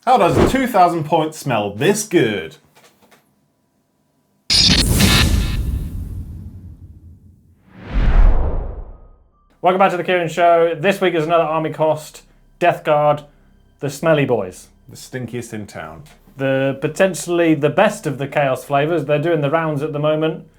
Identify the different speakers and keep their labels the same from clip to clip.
Speaker 1: How does a 2,000 point smell this good?
Speaker 2: Welcome back to the Kieran Show. This week is another army cost. Death Guard, the smelly boys.
Speaker 1: The stinkiest in town.
Speaker 2: The potentially the best of the chaos flavours. They're doing the rounds at the moment.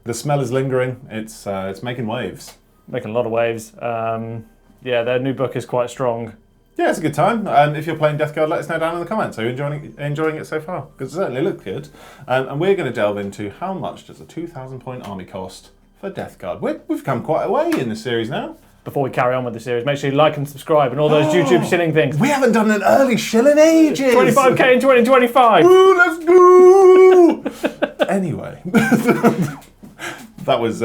Speaker 1: The smell is lingering. It's making waves.
Speaker 2: Making a lot of waves. Yeah, their new book is quite strong.
Speaker 1: Yeah, it's a good time. If you're playing Death Guard, let us know down in the comments. Are you enjoying it so far? Because it certainly looked good. And we're going to delve into how much does a 2,000 point army cost for Death Guard. We've come quite a way in this series now.
Speaker 2: Before we carry on with the series, make sure you like and subscribe and all those YouTube shilling things.
Speaker 1: We haven't done an early shill in ages.
Speaker 2: 25k in 2025.
Speaker 1: Woo, let's go! Anyway. That was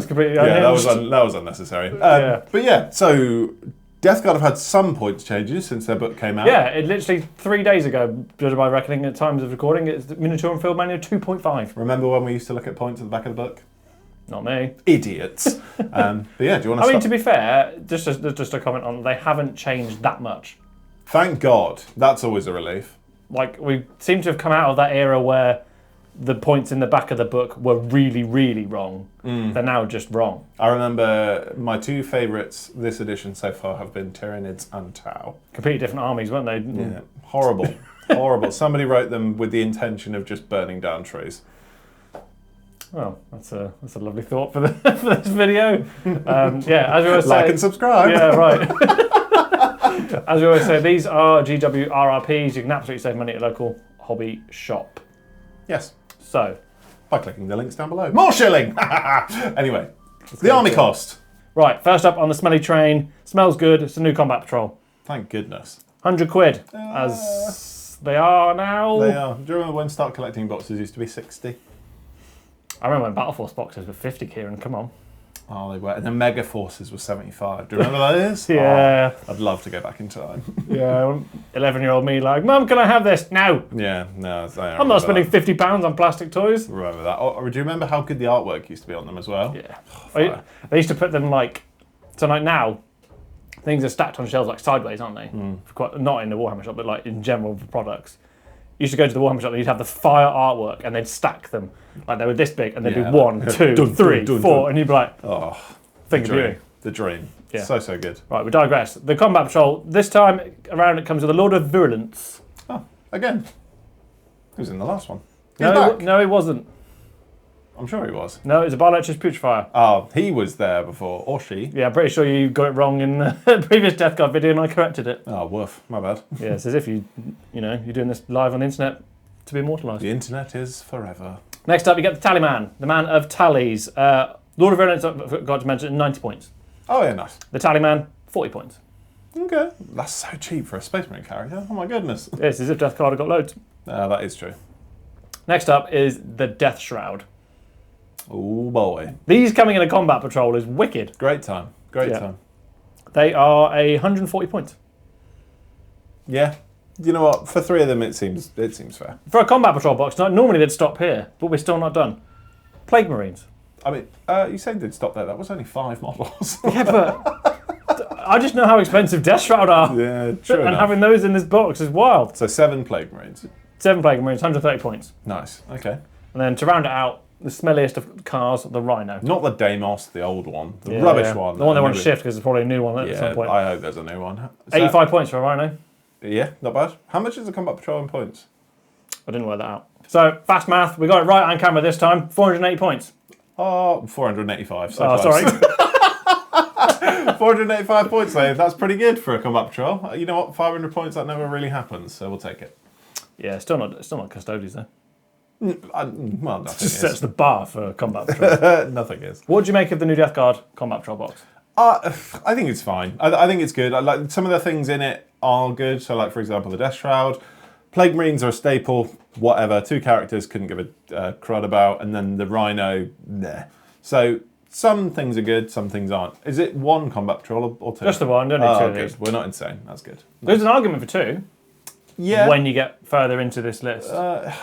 Speaker 2: completely
Speaker 1: that
Speaker 2: unhinged.
Speaker 1: was unnecessary.
Speaker 2: Yeah.
Speaker 1: But yeah, so Death Guard have had some points changes since their book came out.
Speaker 2: Yeah, it literally 3 days ago, judged by reckoning at times of recording, it's the MUNITORUM Field Manual 2.5.
Speaker 1: Remember when we used to look at points at the back of the book?
Speaker 2: Not me.
Speaker 1: Idiots. But yeah, do you want to
Speaker 2: I mean, to be fair, just a comment on, they haven't changed that much.
Speaker 1: Thank God. That's always a relief.
Speaker 2: Like, we seem to have come out of that era where the points in the back of the book were really, really wrong. They're now just wrong.
Speaker 1: I remember my two favourites this edition so far have been Tyranids and Tau.
Speaker 2: Completely different armies, weren't they?
Speaker 1: Yeah, horrible. Horrible. Somebody wrote them with the intention of just burning down trees.
Speaker 2: Well, that's a lovely thought for this video. Yeah, as we always say,
Speaker 1: Like and subscribe.
Speaker 2: Yeah, right. As we always say, these are GW RRPs. You can absolutely save money at a local hobby shop.
Speaker 1: Yes.
Speaker 2: So,
Speaker 1: by clicking the links down below. More shilling! Anyway, the army cost.
Speaker 2: Right, first up on the smelly train. Smells good. It's a new combat patrol.
Speaker 1: Thank goodness.
Speaker 2: 100 quid, as they are now.
Speaker 1: They are. Do you remember when Start Collecting boxes used to be 60?
Speaker 2: I remember when Battle Force boxes were 50, Kieran, come on.
Speaker 1: Oh, they were. And then Mega Forces was 75. Do you remember those?
Speaker 2: Yeah.
Speaker 1: Oh, I'd love to go back in time.
Speaker 2: Yeah, 11-year-old me like, Mum, can I have this? No.
Speaker 1: Yeah, no.
Speaker 2: I'm not spending £50 on plastic toys.
Speaker 1: Remember that. Or do you remember how good the artwork used to be on them as well?
Speaker 2: Yeah.
Speaker 1: Oh,
Speaker 2: They used to put them like, so like now, things are stacked on shelves like sideways, aren't they? Not in the Warhammer shop, but like in general for products. You used to go to the Warhammer shop and you'd have the fire artwork and they'd stack them. Like they were this big and they'd be 1, 2, 3, 4, and you'd be like,
Speaker 1: oh,
Speaker 2: think of you.
Speaker 1: The dream.
Speaker 2: Yeah.
Speaker 1: So good.
Speaker 2: Right, we digress. The combat patrol, this time around it comes with a Lord of Virulence.
Speaker 1: Oh, again. He was in the last one. He's back.
Speaker 2: No, he wasn't.
Speaker 1: I'm sure he was.
Speaker 2: No, it's a Biolectrous Putrefier.
Speaker 1: Oh, he was there before, or she.
Speaker 2: Yeah, I'm pretty sure you got it wrong in the previous Death Guard video and I corrected it.
Speaker 1: Oh, woof. My bad.
Speaker 2: Yeah, it's as if you're doing this live on the internet to be immortalised.
Speaker 1: The internet is forever.
Speaker 2: Next up, you get the Tally Man, the man of tallies. Lord of Virulence, I forgot to mention, 90 points.
Speaker 1: Oh, yeah, nice.
Speaker 2: The Tally Man, 40 points.
Speaker 1: Okay. That's so cheap for a Space Marine character. Oh, my goodness.
Speaker 2: It's as if Death Guard have got loads.
Speaker 1: That is true.
Speaker 2: Next up is the Deathshroud.
Speaker 1: Oh, boy.
Speaker 2: These coming in a combat patrol is wicked.
Speaker 1: Great time. Great time.
Speaker 2: They are 140 points.
Speaker 1: Yeah. You know what? For 3 of them, it seems fair.
Speaker 2: For a combat patrol box, normally they'd stop here, but we're still not done. Plague Marines.
Speaker 1: I mean, you said they'd stop there. That was only 5 models.
Speaker 2: Yeah, but I just know how expensive Deathshroud are.
Speaker 1: Yeah, true
Speaker 2: And
Speaker 1: enough.
Speaker 2: having those in this box is wild.
Speaker 1: So 7 Plague Marines.
Speaker 2: 7 Plague Marines, 130 points.
Speaker 1: Nice. Okay.
Speaker 2: And then to round it out, the smelliest of cars, the Rhino.
Speaker 1: Not the Deimos, the old one. The rubbish one.
Speaker 2: The one they want to shift because there's probably a new one at some point.
Speaker 1: I hope there's a new one.
Speaker 2: 85 points for a Rhino.
Speaker 1: Yeah, not bad. How much is a combat patrol in points?
Speaker 2: I didn't work that out. So, fast math, we got it right on camera this time. 480 points.
Speaker 1: Oh, 485. So
Speaker 2: Oh,
Speaker 1: close.
Speaker 2: sorry.
Speaker 1: 485 points, though. That's pretty good for a combat patrol. You know what? 500 points, that never really happens, so we'll take it.
Speaker 2: Yeah, still not Custodies though.
Speaker 1: Well, nothing
Speaker 2: Just sets
Speaker 1: is.
Speaker 2: the bar for combat patrol.
Speaker 1: Nothing is.
Speaker 2: What do you make of the new Death Guard combat patrol box?
Speaker 1: I think it's fine. I think it's good. I like some of the things in it are good. So, like for example, the Deathshroud, Plague Marines are a staple. Whatever, 2 characters couldn't give a crud about, and then the Rhino, nah. So some things are good, some things aren't. Is it 1 combat patrol or 2?
Speaker 2: Just the one. Don't need 2 of
Speaker 1: good.
Speaker 2: these.
Speaker 1: We're not insane. That's good.
Speaker 2: There's an argument for 2.
Speaker 1: Yeah.
Speaker 2: When you get further into this list.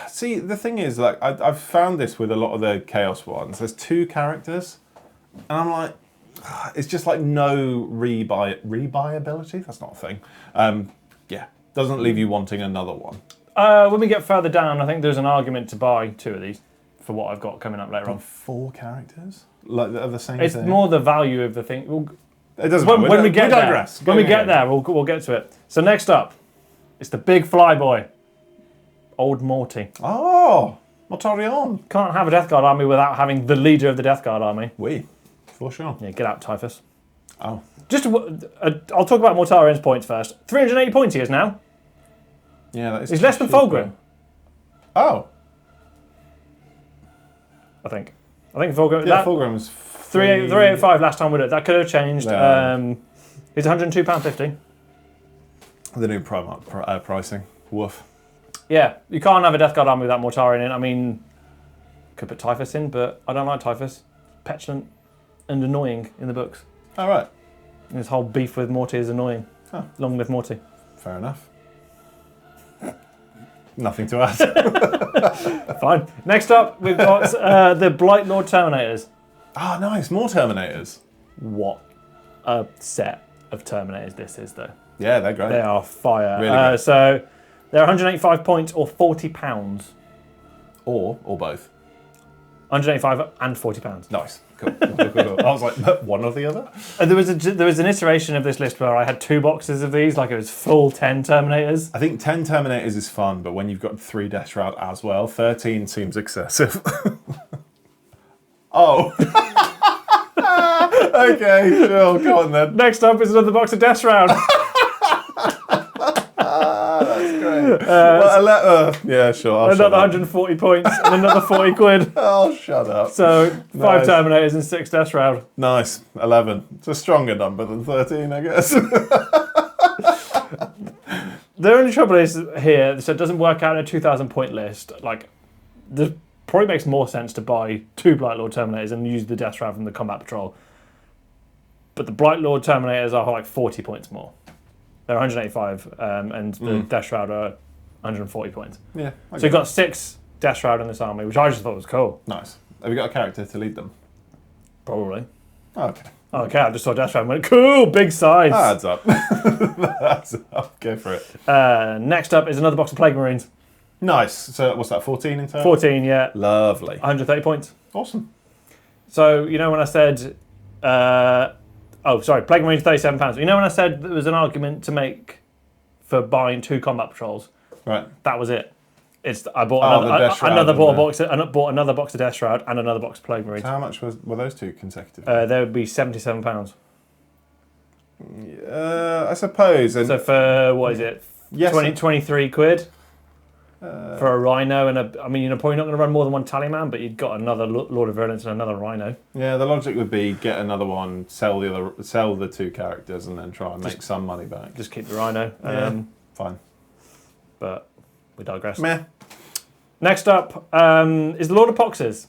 Speaker 1: See, the thing is, like, I've found this with a lot of the Chaos ones. There's 2 characters, and I'm like, it's just like no rebuy ability. That's not a thing. Yeah, Doesn't leave you wanting another one.
Speaker 2: When we get further down, I think there's an argument to buy 2 of these for what I've got coming up later on.
Speaker 1: 4 characters? Like the same
Speaker 2: It's
Speaker 1: thing?
Speaker 2: more the value of the thing.
Speaker 1: It doesn't matter.
Speaker 2: When we get
Speaker 1: digress.
Speaker 2: there, when we get there, we'll get to it. So next up, it's the big flyboy, Old Morty.
Speaker 1: Oh, Mortarion.
Speaker 2: Can't have a Death Guard army without having the leader of the Death Guard army.
Speaker 1: For sure.
Speaker 2: Yeah, get out, Typhus.
Speaker 1: Oh.
Speaker 2: I'll talk about Mortarion's points first. 380 points he is now.
Speaker 1: Yeah, that is.
Speaker 2: He's less than Fulgrim.
Speaker 1: Oh.
Speaker 2: I think Fulgrim.
Speaker 1: Yeah, Fulgrim's
Speaker 2: 385 last time we did it. That could have changed.
Speaker 1: Yeah.
Speaker 2: He's £102.50.
Speaker 1: The new pricing. Woof.
Speaker 2: Yeah, you can't have a Death Guard army without Mortarion in. I mean, could put Typhus in, but I don't like Typhus. Petulant and annoying in the books.
Speaker 1: All right.
Speaker 2: And his whole beef with Morty is annoying.
Speaker 1: Huh.
Speaker 2: Long live Morty.
Speaker 1: Fair enough. Nothing to add.
Speaker 2: Fine. Next up, we've got the Blight Terminators.
Speaker 1: Ah, nice. More Terminators.
Speaker 2: What a set of Terminators this is, though.
Speaker 1: Yeah, they're great.
Speaker 2: They are fire.
Speaker 1: Really good.
Speaker 2: So they're 185 points or £40.
Speaker 1: Or both.
Speaker 2: 185 and £40.
Speaker 1: Nice. Cool. Cool. I was like, one or the other?
Speaker 2: There was an iteration of this list where I had 2 boxes of these, like it was full 10 Terminators.
Speaker 1: I think 10 Terminators is fun, but when you've got 3 Deathshroud as well, 13 seems excessive. Oh. Okay, sure. Go on then.
Speaker 2: Next up is another box of Deathshroud.
Speaker 1: That's great. Yeah, sure. I'll
Speaker 2: Another 140 points and another 40 quid.
Speaker 1: Oh, shut up.
Speaker 2: So 5
Speaker 1: Nice.
Speaker 2: Terminators and 6 Deathshroud.
Speaker 1: Nice. 11. It's a stronger number than 13, I guess.
Speaker 2: The only trouble is here, so it doesn't work out in a 2,000 point list. Like, there probably makes more sense to buy 2 Blight Lord Terminators and use the Deathshroud from the Combat Patrol. But the Blight Lord Terminators are like 40 points more. They're 185, and the Deathshroud are 140 points.
Speaker 1: Yeah.
Speaker 2: So you've got 6 Deathshroud in this army, which I just thought was cool.
Speaker 1: Nice. Have you got a character to lead them?
Speaker 2: Probably.
Speaker 1: Okay.
Speaker 2: Okay, I just saw Deathshroud and went, cool, big size.
Speaker 1: That adds up. That adds up. Go for it.
Speaker 2: Next up is another box of Plague Marines.
Speaker 1: Nice. So what's that, 14 in total?
Speaker 2: 14, yeah.
Speaker 1: Lovely.
Speaker 2: 130 points.
Speaker 1: Awesome.
Speaker 2: So, you know when I said... Plague Marines, £37. You know when I said there was an argument to make for buying 2 Combat Patrols?
Speaker 1: Right.
Speaker 2: That was it. I bought bought another box of Deathshroud and another box of Plague Marines.
Speaker 1: So how much were those 2 consecutive?
Speaker 2: There would be £77.
Speaker 1: I suppose. And
Speaker 2: So for, what is it,
Speaker 1: yes,
Speaker 2: 23 quid? For a Rhino and you're probably not going to run more than 1 Tallyman, but you've got another Lord of Virulence and another Rhino.
Speaker 1: Yeah, the logic would be get another one, sell the 2 characters, and then try and make some money back.
Speaker 2: Just keep the Rhino.
Speaker 1: Fine.
Speaker 2: But we digress.
Speaker 1: Meh.
Speaker 2: Next up is the Lord of Poxes.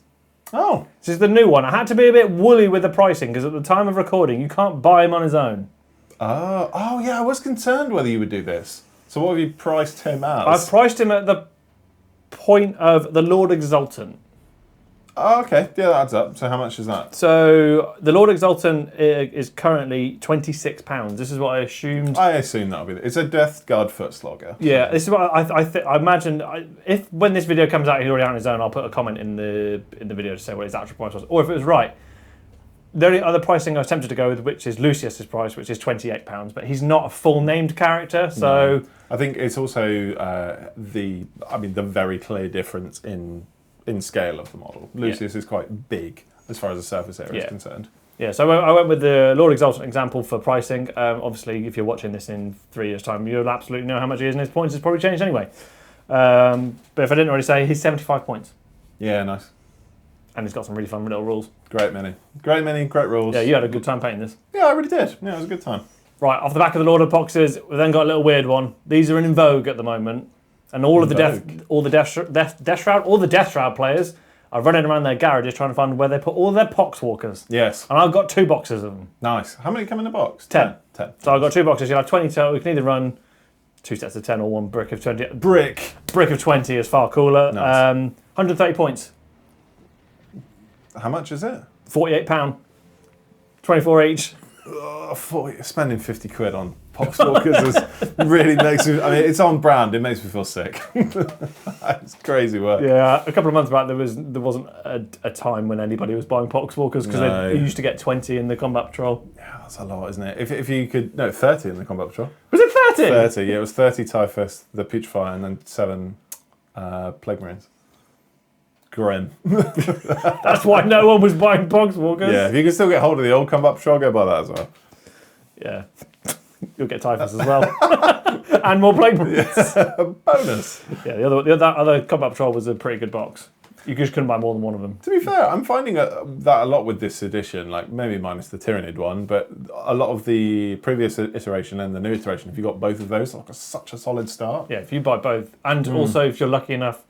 Speaker 1: Oh.
Speaker 2: This is the new one. I had to be a bit woolly with the pricing because at the time of recording, you can't buy him on his own.
Speaker 1: Oh, yeah, I was concerned whether you would do this. So what have you priced him as?
Speaker 2: I've priced him at the point of the Lord Exultant.
Speaker 1: Oh, okay. Yeah, that adds up. So how much is that?
Speaker 2: So the Lord Exultant is currently £26. This is what I assumed.
Speaker 1: I assume that'll be it. It's a Death Guard foot slogger.
Speaker 2: Yeah, this is what I imagine. If when this video comes out, he's already out on his own. I'll put a comment in the video to say what his actual price was, or if it was right. The only other pricing I was tempted to go with, which is Lucius's price, which is £28, but he's not a full named character, so...
Speaker 1: No. I think it's also the very clear difference in scale of the model. Lucius is quite big as far as the surface area is concerned.
Speaker 2: Yeah, so I went with the Lord Exultant example for pricing. Obviously, if you're watching this in 3 years' time, you'll absolutely know how much he is, and his points has probably changed anyway. But if I didn't already say, he's 75 points.
Speaker 1: Yeah, nice.
Speaker 2: And he's got some really fun little rules.
Speaker 1: Great mini, great rules.
Speaker 2: Yeah, you had a good time painting this.
Speaker 1: Yeah, I really did. Yeah, it was a good time.
Speaker 2: Right, off the back of the Lord of Poxes, we've then got a little weird one. These are in vogue at the moment, and all the Deathshroud players are running around their garages trying to find where they put all their Poxwalkers.
Speaker 1: Yes.
Speaker 2: And I've got 2 boxes of them.
Speaker 1: Nice. How many come in the box?
Speaker 2: 10.
Speaker 1: 10.
Speaker 2: So I've got 2 boxes. You'll have 20 total. You can either run 2 sets of 10 or 1 brick of 20.
Speaker 1: Brick
Speaker 2: of 20 is far cooler.
Speaker 1: Nice.
Speaker 2: 130 points.
Speaker 1: How much is it?
Speaker 2: £48. 24 each.
Speaker 1: Spending 50 quid on Poxwalkers really makes me. I mean, it's on brand. It makes me feel sick. It's crazy work.
Speaker 2: Yeah, a couple of months back there wasn't a time when anybody was buying Poxwalkers because they used to get 20 in the Combat Patrol.
Speaker 1: Yeah, that's a lot, isn't it? If you could 30 in the Combat Patrol.
Speaker 2: Was it 30?
Speaker 1: 30. Yeah, it was 30 Typhus, the Putrefy, and then 7 Plague Marines. Grim.
Speaker 2: That's why no one was buying Poxwalkers.
Speaker 1: Yeah, if you can still get hold of the old Combat Patrol, go buy that as well.
Speaker 2: Yeah. You'll get Typhus as well. And more Plague Marines.
Speaker 1: Yeah, bonus.
Speaker 2: Yeah, the other Combat Patrol was a pretty good box. You just couldn't buy more than one of them.
Speaker 1: To be fair, I'm finding that a lot with this edition, like maybe minus the Tyrannid one, but a lot of the previous iteration and the new iteration, if you got both of those, like such a solid start.
Speaker 2: Yeah, if you buy both. And also if you're lucky enough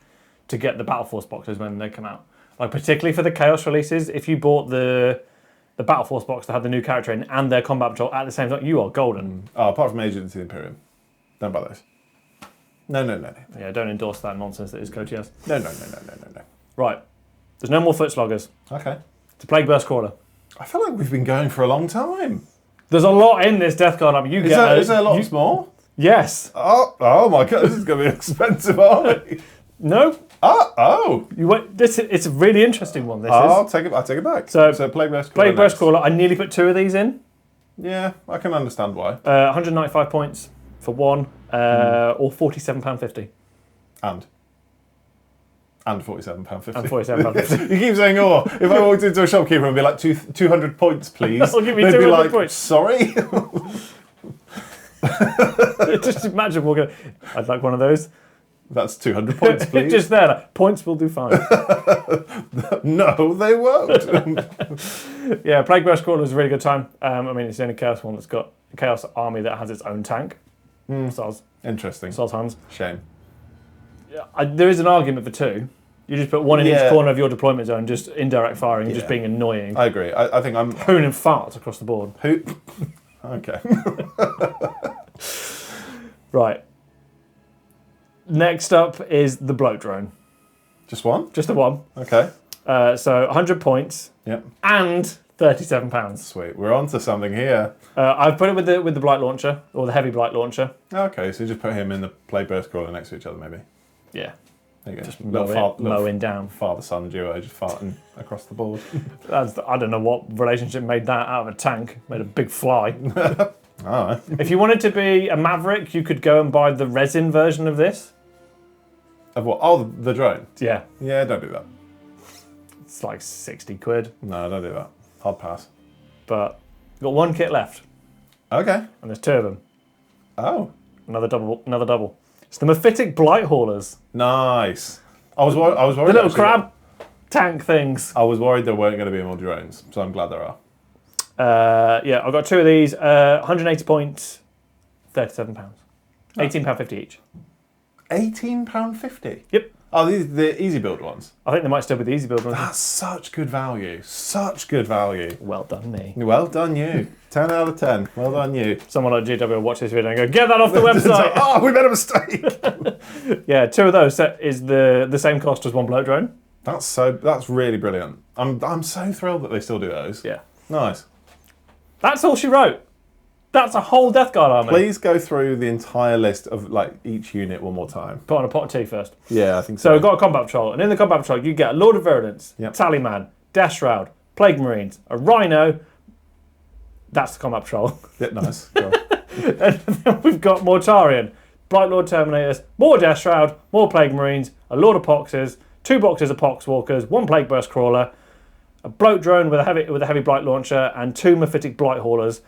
Speaker 2: to get the Battle Force boxes when they come out. Like particularly for the Chaos releases, if you bought the Battle Force box that had the new character in and their Combat Patrol at the same time, you are golden.
Speaker 1: Oh, apart from Agents of the Imperium. Don't buy those. No.
Speaker 2: Yeah, don't endorse that nonsense that is Code GS.
Speaker 1: No.
Speaker 2: Right. There's no more foot sloggers.
Speaker 1: Okay.
Speaker 2: It's a Plague Burst Crawler.
Speaker 1: I feel like we've been going for a long time.
Speaker 2: There's a lot in this Death Guard army.
Speaker 1: Is there a lot more?
Speaker 2: Yes.
Speaker 1: Oh my god, this is going to be an expensive army.
Speaker 2: No.
Speaker 1: Oh.
Speaker 2: You went. It's a really interesting one. This
Speaker 1: I'll take it back.
Speaker 2: So
Speaker 1: Plague Burst Crawler.
Speaker 2: Plague Burst Crawler. I nearly put 2 of these in.
Speaker 1: Yeah, I can understand why.
Speaker 2: 195 points for one, or £47.50.
Speaker 1: And £47.50.
Speaker 2: And £47.50.
Speaker 1: You keep saying, oh, if I walked into a shopkeeper and be like, 200 points, please.
Speaker 2: I'll give you
Speaker 1: They'd
Speaker 2: 200
Speaker 1: be like,
Speaker 2: points.
Speaker 1: Sorry?
Speaker 2: Just imagine walking. I'd like one of those.
Speaker 1: That's 200 points, please.
Speaker 2: Just there. Like, points will do fine.
Speaker 1: No, they won't.
Speaker 2: Yeah, Plague Burst Crawler is a really good time. I mean, it's the only Chaos one that's got a Chaos army that has its own tank. Soz.
Speaker 1: Interesting.
Speaker 2: Soz Hans.
Speaker 1: Shame.
Speaker 2: Yeah, there is an argument for 2. You just put one in each corner of your deployment zone, just indirect firing, just being annoying.
Speaker 1: I agree. I think I'm...
Speaker 2: Hooning farts across the board.
Speaker 1: Okay.
Speaker 2: Right. Next up is the Bloatdrone.
Speaker 1: Just one?
Speaker 2: Just the one.
Speaker 1: Okay.
Speaker 2: So 100 points.
Speaker 1: Yep.
Speaker 2: And £37.
Speaker 1: Sweet. We're on to something here.
Speaker 2: I've put it with the Blight Launcher, or the Heavy Blight Launcher.
Speaker 1: Okay, so you just put him in the Plague Burst Crawler next to each other, maybe.
Speaker 2: Yeah.
Speaker 1: There you go.
Speaker 2: Just mowing down.
Speaker 1: Father-son duo just farting across the board.
Speaker 2: I don't know what relationship made that out of a tank. Made a big fly.
Speaker 1: All right.
Speaker 2: If you wanted to be a Maverick, you could go and buy the resin version of this.
Speaker 1: Of what? Oh, the drone?
Speaker 2: Yeah.
Speaker 1: Yeah, don't do that.
Speaker 2: It's like 60 quid.
Speaker 1: No, don't do that. Hard pass.
Speaker 2: But you've got one kit left.
Speaker 1: Okay.
Speaker 2: And there's 2 of them.
Speaker 1: Oh.
Speaker 2: Another double. It's the Mephitic Blight Haulers.
Speaker 1: Nice. I was worried.
Speaker 2: The little crab tank things.
Speaker 1: I was worried there weren't going to be more drones, so I'm glad there are.
Speaker 2: Yeah, I've got 2 of these. 180 points, £37. £18.50 each.
Speaker 1: £18.50?
Speaker 2: Yep.
Speaker 1: Oh, these the easy build ones.
Speaker 2: I think they might still be the easy build ones.
Speaker 1: That's such good value. Such good value.
Speaker 2: Well done, me.
Speaker 1: Well done, you. 10 out of 10. Well done, you.
Speaker 2: Someone like GW will watch this video and go, get that off the website.
Speaker 1: Oh, we made a mistake.
Speaker 2: Yeah, 2 of those is the same cost as one Bloatdrone.
Speaker 1: That's really brilliant. I'm so thrilled that they still do those.
Speaker 2: Yeah.
Speaker 1: Nice.
Speaker 2: That's all she wrote. That's a whole Death Guard army.
Speaker 1: Please go through the entire list of like each unit one more time.
Speaker 2: Put on a pot of tea first.
Speaker 1: Yeah, I think
Speaker 2: So
Speaker 1: so.
Speaker 2: we've got a Combat Patrol, and in the Combat Patrol you get a Lord of Virulence, Tallyman, Deathshroud, Plague Marines, a Rhino. That's the Combat Patrol.
Speaker 1: Yeah, nice. Go on.
Speaker 2: And then we've got Mortarion, Blight Terminators, more Deathshroud, more Plague Marines, a Lord of Poxes, 2 boxes of Poxwalkers, 1 Plague Burst Crawler, a Bloatdrone with a heavy Blight Launcher, and 2 Mephitic Blight Haulers.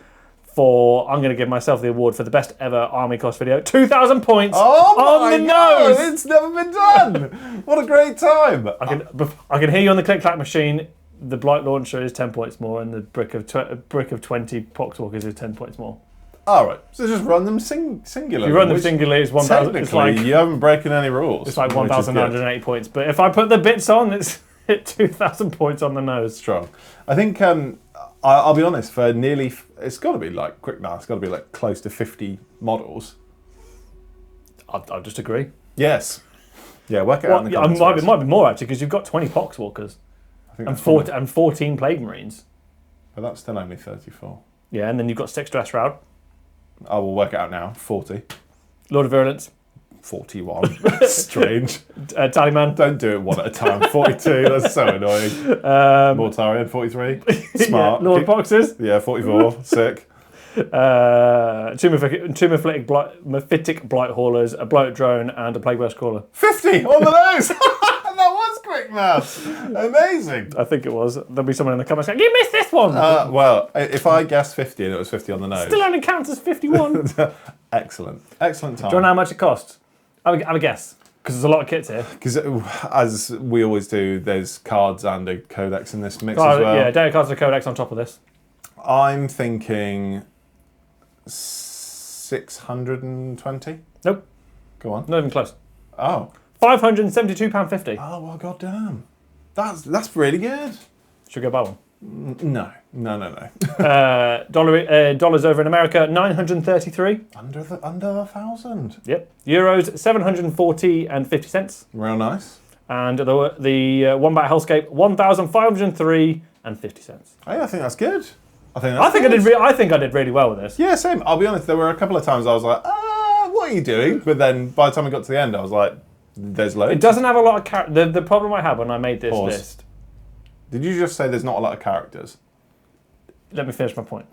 Speaker 2: I'm going to give myself the award for the best ever army cost video. 2,000 points on the nose.
Speaker 1: It's never been done. What a great time.
Speaker 2: I can hear you on the click clack machine. The Blight Launcher is 10 points more, and the brick of 20 Poxwalkers is 10 points more.
Speaker 1: All right, so just run them singularly.
Speaker 2: If you run them singularly, it's 1,000. It's like
Speaker 1: you haven't broken any rules.
Speaker 2: It's like 1,980 points. But if I put the bits on, it's hit 2,000 points on the nose.
Speaker 1: Strong. I think. I'll be honest. For nearly, it's got to be like quick now. It's got to be like close to 50 models.
Speaker 2: I'll just agree.
Speaker 1: Yes. Yeah, work it out. In the comments
Speaker 2: it might be more actually because you've got 20 Poxwalkers
Speaker 1: I think
Speaker 2: and 14 Plague Marines.
Speaker 1: But that's still only 34.
Speaker 2: Yeah, and then you've got 6 Deathshroud.
Speaker 1: I will work it out now. 40.
Speaker 2: Lord of Virulence.
Speaker 1: 41. Strange.
Speaker 2: Tallyman.
Speaker 1: Don't do it one at a time. 42. That's so annoying. Mortarion. 43. Smart.
Speaker 2: Yeah, Lord Poxes.
Speaker 1: Yeah, 44. Sick.
Speaker 2: Two Mephitic Blight Haulers, a Bloatdrone, and a Plague Burst Crawler.
Speaker 1: 50 on the nose. That was quick maths. Amazing.
Speaker 2: I think it was. There'll be someone in the comments going, you missed this one!
Speaker 1: Well, if I guessed 50 and it was 50 on the nose.
Speaker 2: Still only counts as 51.
Speaker 1: Excellent. Excellent time.
Speaker 2: Do you know how much it costs? Have a guess. Because there's a lot of kits here.
Speaker 1: Because as we always do, there's cards and a codex in this mix as well.
Speaker 2: Yeah, data cards and a codex on top of this.
Speaker 1: I'm thinking 620.
Speaker 2: Nope.
Speaker 1: Go on.
Speaker 2: Not even close.
Speaker 1: Oh.
Speaker 2: £572.50.
Speaker 1: Oh, well, goddamn. That's really good.
Speaker 2: Should we go buy one?
Speaker 1: No.
Speaker 2: Dollars over in America, 933.
Speaker 1: Under 1,000.
Speaker 2: Yep. Euros, 740 and 50 cents.
Speaker 1: Real nice.
Speaker 2: And the one bat Hellscape, 1,503 and 50 cents.
Speaker 1: Hey, I think that's good. I think
Speaker 2: I did really well with this.
Speaker 1: Yeah, same. I'll be honest. There were a couple of times I was like, what are you doing? But then by the time I got to the end, I was like, there's loads.
Speaker 2: It doesn't have a lot of characters. The problem I had when I made this list.
Speaker 1: Did you just say there's not a lot of characters?
Speaker 2: Let me finish my point.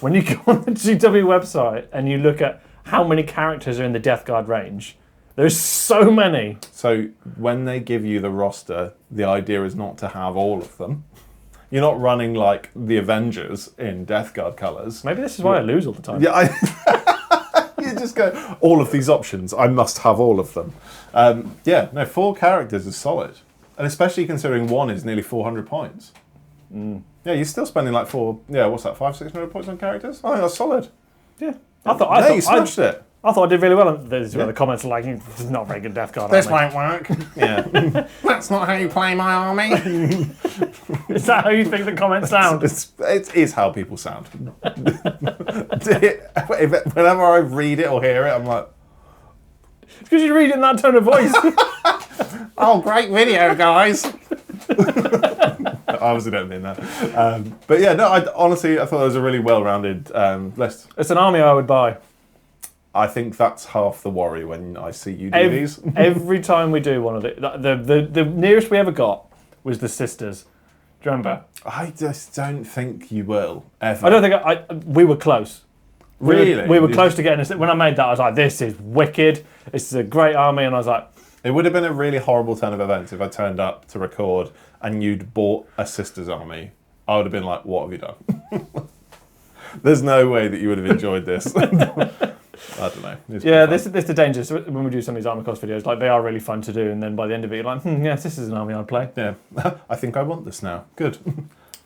Speaker 2: When you go on the GW website and you look at how many characters are in the Death Guard range, there's so many.
Speaker 1: So when they give you the roster, the idea is not to have all of them. You're not running like the Avengers in Death Guard colours.
Speaker 2: Maybe this is why I lose all the time.
Speaker 1: Yeah, you just go, all of these options, I must have all of them. 4 characters is solid. And especially considering one is nearly 400 points.
Speaker 2: Mm.
Speaker 1: Yeah, you're still spending like 500-600 points on characters? I think that's solid.
Speaker 2: Yeah.
Speaker 1: You smashed it.
Speaker 2: I thought I did really well. The comments are like, this is not a very good Death Guard.
Speaker 1: This won't work. Yeah. That's not how you play my army.
Speaker 2: Is that how you think the comments sound?
Speaker 1: It is how people sound. Whenever I read it or hear it, I'm like...
Speaker 2: It's because you read it in that tone of voice.
Speaker 1: Oh, great video, guys. I obviously don't mean that. But yeah, no, I thought it was a really well-rounded list.
Speaker 2: It's an army I would buy.
Speaker 1: I think that's half the worry when I see you do these.
Speaker 2: Every time we do one of it, the nearest we ever got was the Sisters. Do you remember?
Speaker 1: I just don't think you will, ever.
Speaker 2: I don't think we were close.
Speaker 1: Really?
Speaker 2: We were close to getting this. When I made that, I was like, this is wicked. This is a great army. And I was like...
Speaker 1: It would have been a really horrible turn of events if I turned up to record and you'd bought a Sisters army. I would have been like, what have you done? There's no way that you would have enjoyed this. I don't know.
Speaker 2: Yeah, this is the danger. So when we do some of these armor cost videos, like they are really fun to do, and then by the end of it, you're like, yes, this is an army I'd play.
Speaker 1: Yeah, I think I want this now. Good.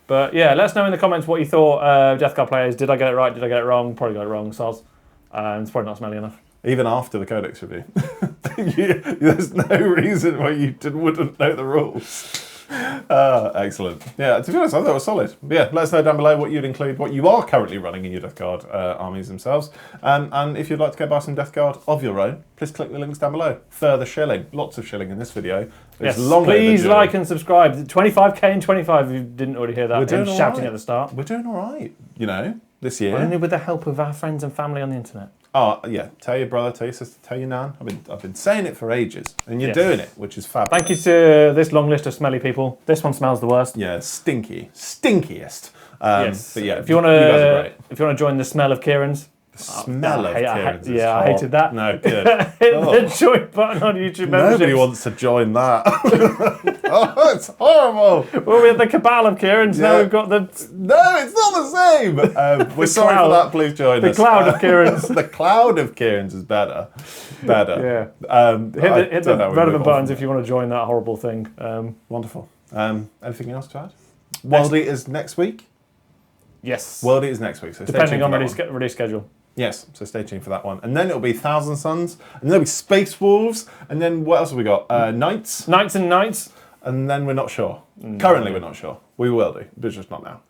Speaker 2: But yeah, let us know in the comments what you thought. Death Guard players, did I get it right? Did I get it wrong? Probably got it wrong. Soz. It's probably not smelly enough.
Speaker 1: Even after the Codex review, there's no reason why you wouldn't know the rules. Excellent. Yeah, to be honest, I thought it was solid. But yeah, let us know down below what you'd include, what you are currently running in your Death Guard armies themselves. And if you'd like to go buy some Death Guard of your own, please click the links down below. Further shilling. Lots of shilling in this video.
Speaker 2: Yes, please like and subscribe. 25k and 25 if you didn't already hear that.
Speaker 1: We're doing
Speaker 2: shouting at the start.
Speaker 1: We're doing all right, this year.
Speaker 2: Only with the help of our friends and family on the internet.
Speaker 1: Oh, yeah. Tell your brother, tell your sister, tell your nan. I've been saying it for ages, and you're doing it, which is fabulous.
Speaker 2: Thank you to this long list of smelly people. This one smells the worst.
Speaker 1: Yeah, stinkiest.
Speaker 2: Yes.
Speaker 1: But yeah,
Speaker 2: if you want to join the smell of Kieran's,
Speaker 1: the smell of Kieran's.
Speaker 2: Yeah, I hated that.
Speaker 1: No, good.
Speaker 2: Hit the join button on YouTube memberships.
Speaker 1: Nobody wants to join that. Oh, it's horrible.
Speaker 2: Well, we had the cabal of Kieran's. Now we've got the...
Speaker 1: No, it's not the same. We're sorry for that. Please join us.
Speaker 2: The cloud of Kieran's.
Speaker 1: The cloud of Kieran's is better.
Speaker 2: Yeah. Hit the relevant buttons if you want to join that horrible thing.
Speaker 1: Wonderful. Anything else to add? World Eaters next week?
Speaker 2: Yes.
Speaker 1: World Eaters next week. So
Speaker 2: depending on release schedule.
Speaker 1: Yes, so stay tuned for that one. And then it'll be Thousand Suns, and then there'll be Space Wolves, and then what else have we got? Knights.
Speaker 2: Knights and Knights.
Speaker 1: And then we're not sure. Currently we're not sure. We will do, but just not now.